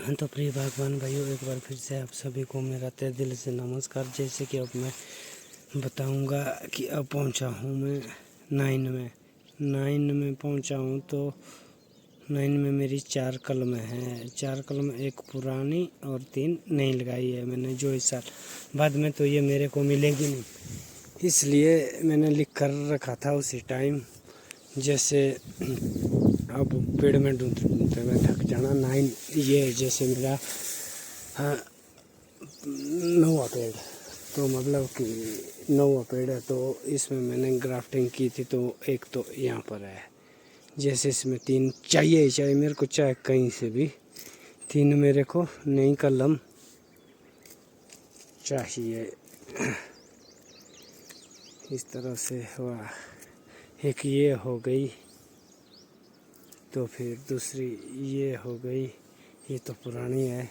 तो प्रिय बागवान भाइयों, एक बार फिर से आप सभी को मेरा तहे दिल से नमस्कार। जैसे कि अब मैं बताऊंगा कि अब पहुंचा हूं मैं 9 में पहुंचा हूं। तो 9 में मेरी 4 कलमें हैं। 4 कलम, एक पुरानी और 3 नई लगाई है मैंने, जो इस साल बाद में तो ये मेरे को मिलेगी नहीं, इसलिए मैंने लिख कर रखा था उसी टाइम। जैसे अब पेड़ में ढूंढते मैं थक जाना। 9 ये जैसे मेरा 9वां पेड़, तो मतलब कि 9वां पेड़ है। तो इसमें मैंने ग्राफ्टिंग की थी, तो एक तो यहाँ पर है। जैसे इसमें 3 चाहिए मेरे को, चाहे कहीं से भी 3 मेरे को नई कलम चाहिए। इस तरह से हुआ। एक ये हो गई, तो फिर दूसरी ये हो गई, ये तो पुरानी है।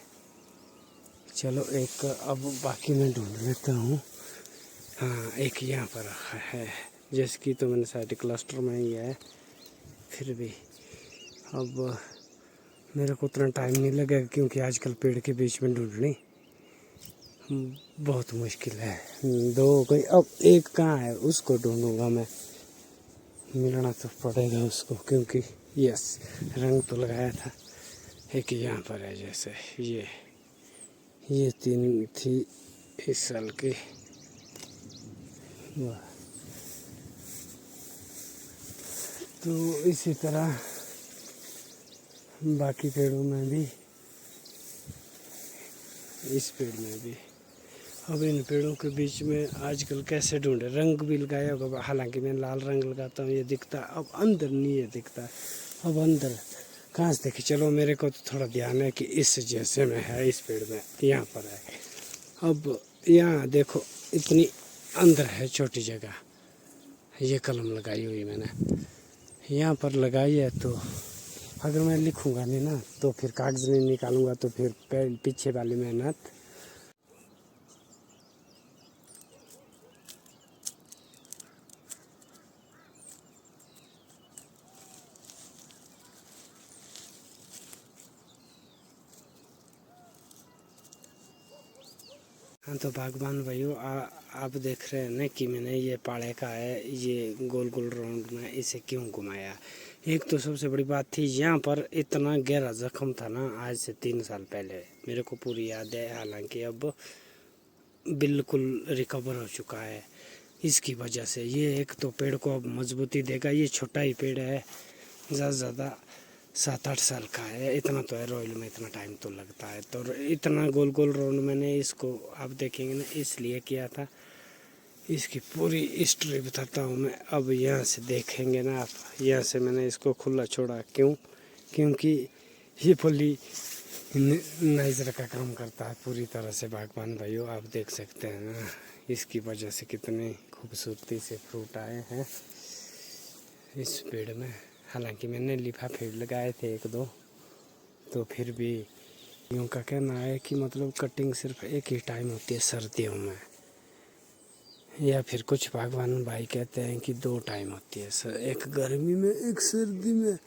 चलो एक अब बाकी मैं ढूंढ लेता हूँ। हाँ, एक यहाँ पर है, जैसे कि तो मैंने शायद क्लस्टर में ही है। फिर भी अब मेरे को उतना टाइम नहीं लगेगा, क्योंकि आजकल पेड़ के बीच में ढूंढनी बहुत मुश्किल है। 2 कोई, अब एक कहाँ है उसको ढूंढूंगा मैं, मिलना तो पड़ेगा उसको, क्योंकि यस, रंग तो लगाया था। एक यहाँ पर है, जैसे ये 3 थी इस साल की। तो इसी तरह बाकी पेड़ों में भी, इस पेड़ में भी। अब इन पेड़ों के बीच में आजकल कैसे ढूंढे, रंग भी लगाया होगा, हालांकि मैं लाल रंग लगाता हूँ, ये दिखता है। अब अंदर नहीं ये दिखता, अब अंदर कहाँ से देखे। चलो मेरे को तो थोड़ा ध्यान है कि इस जैसे में है, इस पेड़ में यहाँ पर है। अब यहाँ देखो, इतनी अंदर है छोटी जगह, ये कलम लगाई हुई मैंने यहाँ पर लगाई है। तो अगर मैं लिखूँगा नहीं ना, तो फिर कागज़ नहीं निकालूँगा, तो फिर पीछे वाली मेहनत। हाँ, तो बागबान भाइयों, आप देख रहे हैं ना कि मैंने ये पाड़े का है, ये गोल गोल राउंड में इसे क्यों घुमाया। एक तो सबसे बड़ी बात थी, यहाँ पर इतना गहरा जख्म था ना, आज से 3 साल पहले, मेरे को पूरी याद है। हालांकि अब बिल्कुल रिकवर हो चुका है। इसकी वजह से ये एक तो पेड़ को अब मजबूती देगा। ये छोटा ही पेड़ है, ज़्यादा से ज़्यादा 7-8 साल का है, इतना तो है। रॉयल में इतना टाइम तो लगता है। तो इतना गोल गोल राउंड मैंने इसको, आप देखेंगे ना, इसलिए किया था। इसकी पूरी हिस्ट्री बताता हूँ मैं। अब यहाँ से देखेंगे ना आप, यहाँ से मैंने इसको खुला छोड़ा, क्यों? क्योंकि ये पुली नाइजर का काम करता है पूरी तरह से। बागबान भाइयों, आप देख सकते हैं ना, इसकी वजह से कितने खूबसूरती से फ्रूट आए हैं इस पेड़ में। हालांकि मैंने लिफाफे लगाए थे 1-2, तो फिर भी यूँ का कहना है कि मतलब कटिंग सिर्फ एक ही टाइम होती है, सर्दियों में, या फिर कुछ बागवान भाई कहते हैं कि 2 टाइम होती है, एक गर्मी में एक सर्दी में,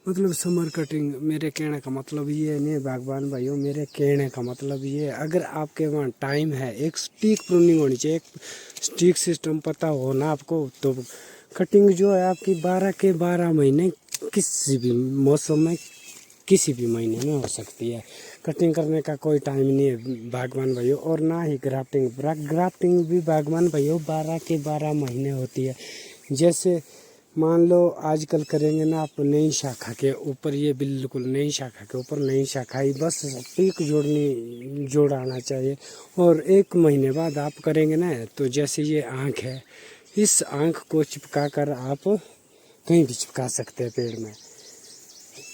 मतलब समर कटिंग। मेरे कहने का मतलब ये नहीं बागवान भाइयों, मेरे कहने का मतलब ये, अगर आपके वहाँ टाइम है, एक स्टिक प्रूनिंग होनी चाहिए, एक स्टिक सिस्टम पता हो ना आपको, तो कटिंग जो है आपकी 12 के 12 महीने किसी भी मौसम में, किसी भी महीने में हो सकती है। कटिंग करने का कोई टाइम नहीं है बागवान भाइयों। और ना ही ग्राफ्टिंग भी बागवान भाइयों 12 के 12 महीने होती है। जैसे मान लो आजकल करेंगे ना आप नई शाखा के ऊपर, ये बिल्कुल नई शाखा के ऊपर नई शाखा ही, बस पीक जोड़ाना चाहिए। और 1 महीने बाद आप करेंगे ना, तो जैसे ये आँख है, इस आँख को चिपका कर आप कहीं भी चिपका सकते हैं पेड़ में,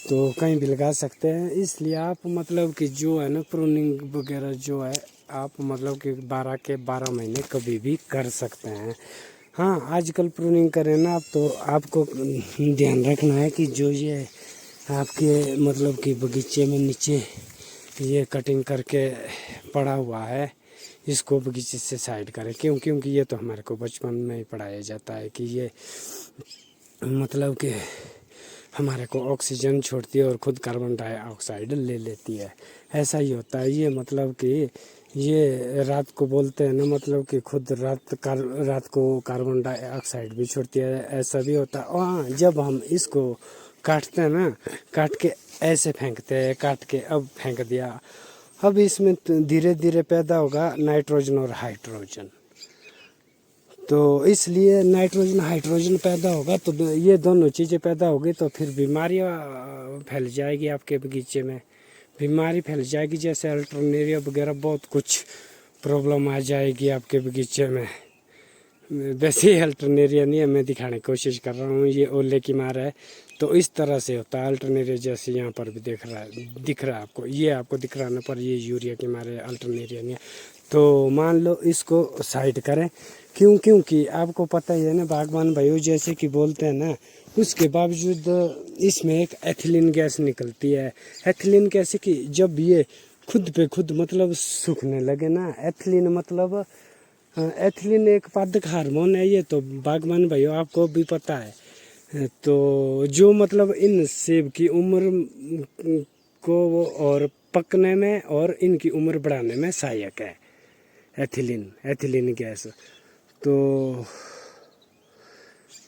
तो कहीं भी लगा सकते हैं। इसलिए आप मतलब कि जो है ना, प्रूनिंग वगैरह जो है, आप मतलब कि 12 के 12 महीने कभी भी कर सकते हैं। हाँ, आजकल प्रूनिंग करें ना आप, तो आपको ध्यान रखना है कि जो ये आपके मतलब कि बगीचे में नीचे ये कटिंग करके पड़ा हुआ है, इसको बगीचे से साइड करें। क्योंकि ये तो हमारे को बचपन में ही पढ़ाया जाता है कि ये मतलब कि हमारे को ऑक्सीजन छोड़ती है और खुद कार्बन डाइऑक्साइड ले लेती है। ऐसा ही होता है ये, मतलब कि ये रात को बोलते हैं ना, मतलब कि खुद रात को कार्बन डाइऑक्साइड भी छोड़ती है, ऐसा भी होता है। और हाँ, जब हम इसको काटते हैं ना, काट के ऐसे फेंकते हैं, काट के अब फेंक दिया, अब इसमें धीरे धीरे पैदा होगा नाइट्रोजन और हाइड्रोजन। तो इसलिए नाइट्रोजन हाइड्रोजन पैदा होगा तो ये दोनों चीज़ें पैदा होगी तो फिर बीमारियाँ फैल जाएगी आपके बगीचे में, बीमारी फैल जाएगी, जैसे अल्टरनेरिया वगैरह बहुत कुछ प्रॉब्लम आ जाएगी आपके बगीचे में। वैसे ही अल्टरनेरिया नहीं है, मैं दिखाने की कोशिश कर रहा हूँ, ये ओले की मार है। तो इस तरह से होता है अल्टरनेरिया, जैसे यहाँ पर भी दिख रहा है आपको, ये आपको दिख रहा है ना, पर ये यूरिया की मार है, अल्टरनेरिया नहीं है। तो मान लो इसको साइड करें, क्योंकि आपको पता ही है ना बागवान भाइयों, जैसे कि बोलते हैं ना, उसके बावजूद इसमें एक एथिलीन गैस निकलती है। एथिलीन गैस कि जब ये खुद पे खुद मतलब सूखने लगे ना, एथिलीन मतलब एथिलीन एक पादक हार्मोन है, ये तो बागवान भाइयों आपको भी पता है। तो जो मतलब इन सेब की उम्र को और पकने में और इनकी उम्र बढ़ाने में सहायक है एथिलीन गैस। तो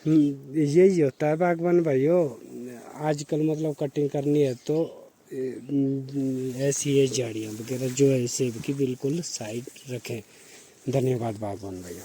यही होता है बागवान भाइयों, आजकल मतलब कटिंग करनी है तो ऐसी है झाड़ियाँ वगैरह जो है सेब की बिल्कुल साइड रखें। धन्यवाद बागवान भाइयों।